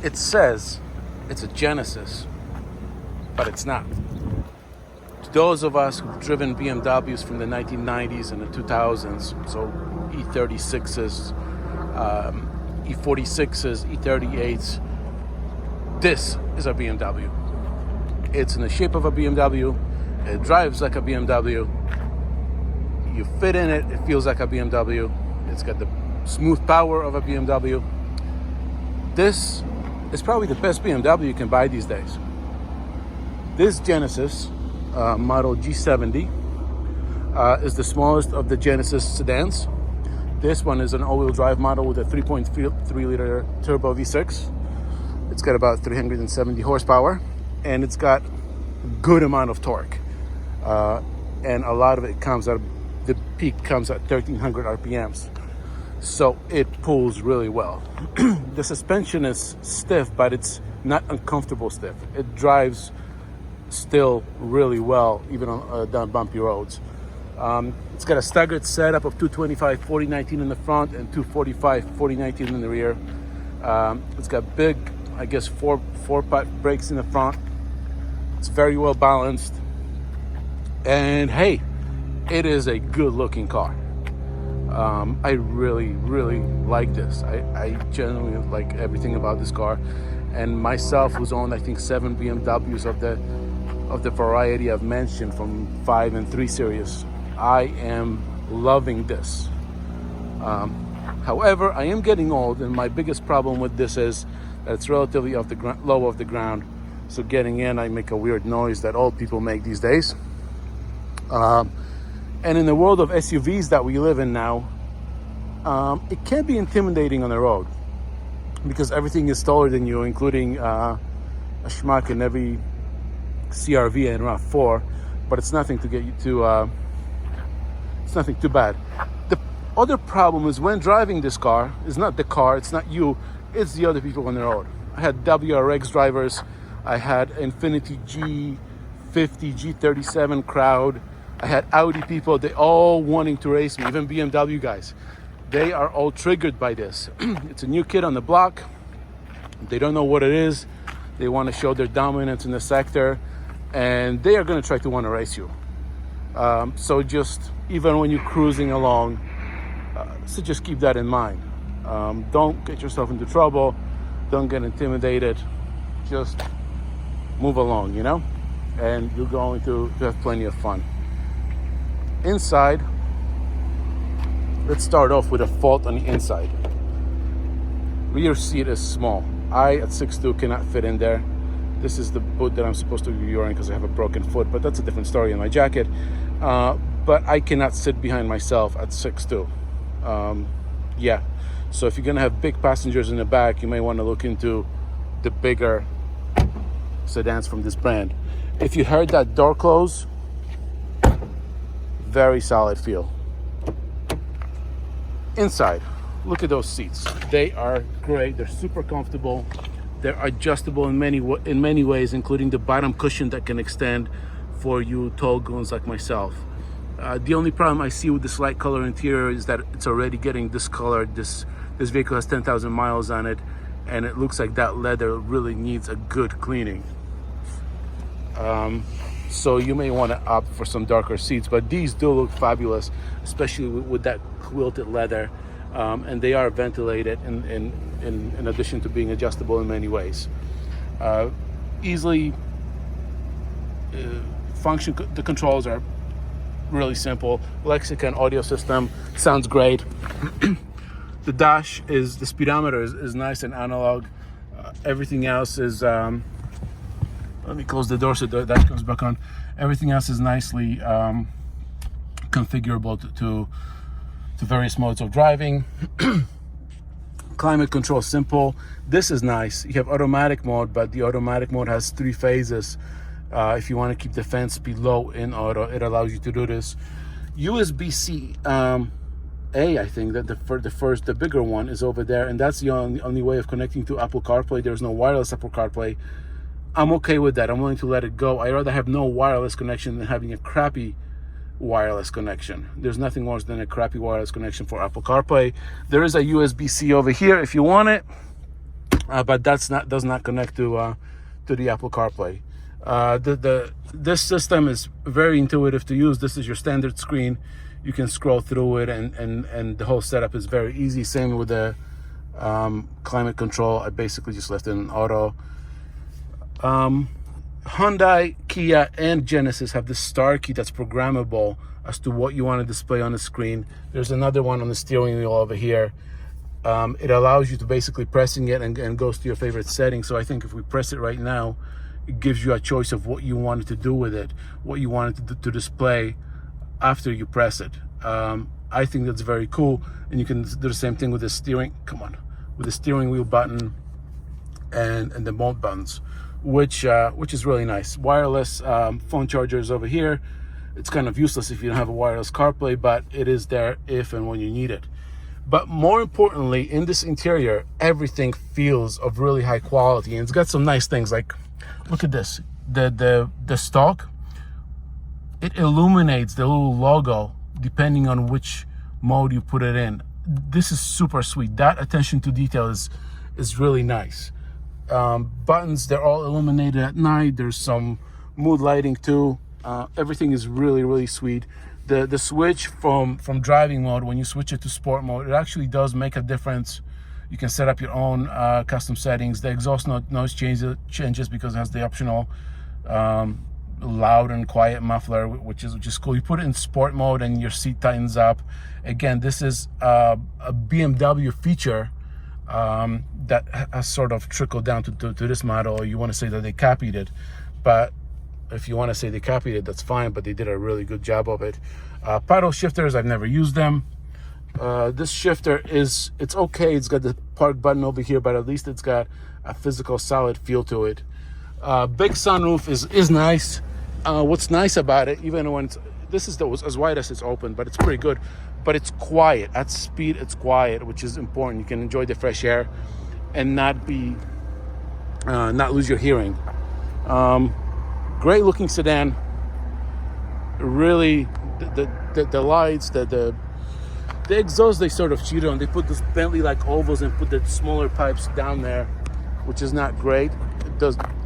It says it's a Genesis, but it's not. To those of us who've driven BMWs from the 1990s and the 2000s, so E36s, E46s, E38s, this is a BMW. It's in the shape of a BMW. It drives like a BMW. You fit in it, it feels like a BMW. It's got the smooth power of a BMW. This is probably the best BMW you can buy these days. This Genesis, model G70, is the smallest of the Genesis sedans. This one is an all-wheel drive model with a 3.3-liter turbo V6. It's got about 370 horsepower, and it's got a good amount of torque. And a lot of it comes out, the peak comes at 1,300 RPMs. So it pulls really well. The suspension is stiff, but it's not uncomfortable stiff. It drives still really well, even on down bumpy roads. It's got a staggered setup of 225 40/19 in the front and 245 40/19 in the rear. It's got big, I guess, four-part brakes in the front. It's very well balanced, and hey, it is a good-looking car. I really like this. I genuinely like everything about this car, and myself, who's owned I think 7 BMWs of the variety I've mentioned from 5 and 3 series, I am loving this. However, I am getting old, and my biggest problem with this is that it's relatively low off the ground. So getting in, I make a weird noise that old people make these days. And in the world of SUVs that we live in now, it can be intimidating on the road because everything is taller than you, including a schmuck in every CRV and RAV4. But it's nothing to get you to. It's nothing too bad. The other problem is when driving this car, is not the car, it's not you, it's the other people on the road. I had WRX drivers, I had Infiniti G50, G37 crowd, I had Audi people, they all wanting to race me, even BMW guys. They are all triggered by this. It's a new kid on the block. They don't know what it is. They want to show their dominance in the sector, and they are going to try to want to race you. So just, even when you're cruising along, so just keep that in mind. Don't get yourself into trouble. Don't get intimidated. Just move along, you know? And you're going to have plenty of fun. Inside, let's start off with a fault on the inside. Rear seat is small. I, at 6'2", cannot fit in there. This is the boot that I'm supposed to be wearing because I have a broken foot, but that's a different story in my jacket. But I cannot sit behind myself at 6'2". Yeah, so if you're gonna have big passengers in the back, you may want to look into the bigger sedans from this brand. If you heard that door close, very solid feel. Inside, look at those seats. They are great. They're super comfortable. They're adjustable in many ways, including the bottom cushion that can extend for you tall goons like myself. The only problem I see with this light color interior is that it's already getting discolored. This vehicle has 10,000 miles on it, and it looks like that leather really needs a good cleaning. So you may want to opt for some darker seats, but these do look fabulous, especially with that quilted leather, and they are ventilated in addition to being adjustable in many ways. Easily function. The controls are really simple. Lexicon audio system sounds great. The dash the speedometer is nice and analog. Everything else is let me close the door so the dash comes back on. Everything else is nicely configurable to various modes of driving. Climate control simple. This is nice. You have automatic mode, but the automatic mode has 3 phases. If you want to keep the fan speed low in auto, it allows you to do this. USB-C A, I think that the bigger one is over there, and that's the only way of connecting to Apple CarPlay. There's no wireless Apple CarPlay. I'm okay with that. I'm willing to let it go. I'd rather have no wireless connection than having a crappy wireless connection. There's nothing worse than a crappy wireless connection for Apple CarPlay. There is a USB-C over here if you want it. but does not connect to the Apple CarPlay. This system is very intuitive to use. This is your standard screen. You can scroll through it, and the whole setup is very easy. Same with the climate control. I basically just left it in auto. Hyundai, Kia, and Genesis have this star key that's programmable as to what you want to display on the screen. There's another one on the steering wheel over here. It allows you to basically pressing it and goes to your favorite setting. So I think if we press it right now, it gives you a choice of what you wanted to do with it, what you wanted to display after you press it. I think that's very cool. And you can do the same thing with the steering, with the steering wheel button and the mode buttons, which is really nice. Wireless phone chargers over here. It's kind of useless if you don't have a wireless CarPlay, but it is there if and when you need it. But more importantly, in this interior, everything feels of really high quality, and it's got some nice things. Like, look at this, the stalk. It illuminates the little logo depending on which mode you put it in. This is super sweet. That attention to detail is really nice. Buttons, they're all illuminated at night. There's some mood lighting too. Everything is really, really sweet. The switch from driving mode, when you switch it to sport mode, it actually does make a difference. You can set up your own custom settings. The exhaust noise changes because it has the optional loud and quiet muffler, which is cool. You put it in sport mode and your seat tightens up. Again, this is a BMW feature that has sort of trickled down to this model. You want to say that they copied it, but if you want to say they copied it, that's fine, but they did a really good job of it. Paddle shifters, I've never used them. This shifter it's okay. It's got the park button over here, but at least it's got a physical solid feel to it. Big sunroof is nice. What's nice about it, even when this is as wide as it's open, but it's pretty good. But it's quiet. At speed, it's quiet, which is important. You can enjoy the fresh air and not lose your hearing. Great looking sedan. Really, the lights, the exhaust, they sort of cheated on. They put this Bentley like ovals and put the smaller pipes down there, which is not great.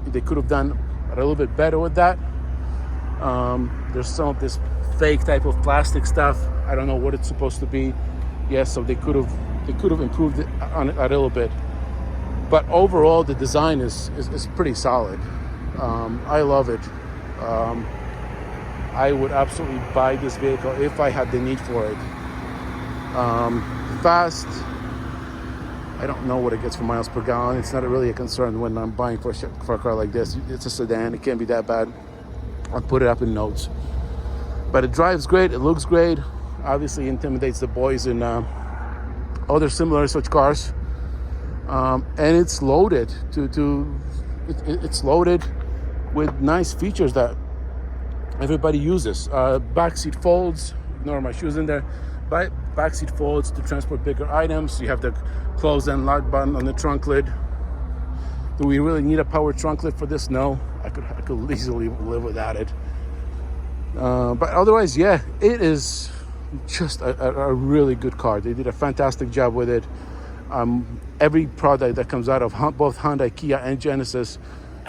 They could have done a little bit better with that. There's some of this fake type of plastic stuff. I don't know what it's supposed to be. Yes, so they could have improved it on it a little bit. But overall, the design is pretty solid. I love it. I would absolutely buy this vehicle if I had the need for it. Fast. I don't know what it gets for miles per gallon. It's not really a concern when I'm buying for a car like this. It's a sedan. It can't be that bad. I'll put it up in notes. But it drives great. It looks great. Obviously intimidates the boys in other similar such cars. And it's loaded it's loaded with nice features that everybody uses. Backseat folds. Ignore my shoes in there. Backseat folds to transport bigger items. You have the close and lock button on the trunk lid. Do we really need a power trunk lid for this? No. I could easily live without it. But otherwise, yeah, it is just a really good car. They did a fantastic job with it. Every product that comes out of both Hyundai, Kia, and Genesis,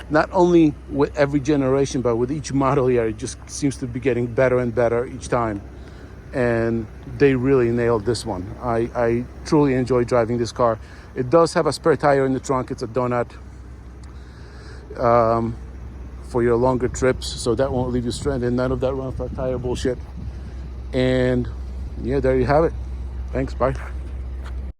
not only with every generation, but with each model year, it just seems to be getting better and better each time. And they really nailed this one. I truly enjoy driving this car. It does have a spare tire in the trunk. It's a donut for your longer trips, so that won't leave you stranded. None of that run for tire bullshit. And yeah, there you have it. Thanks, bye.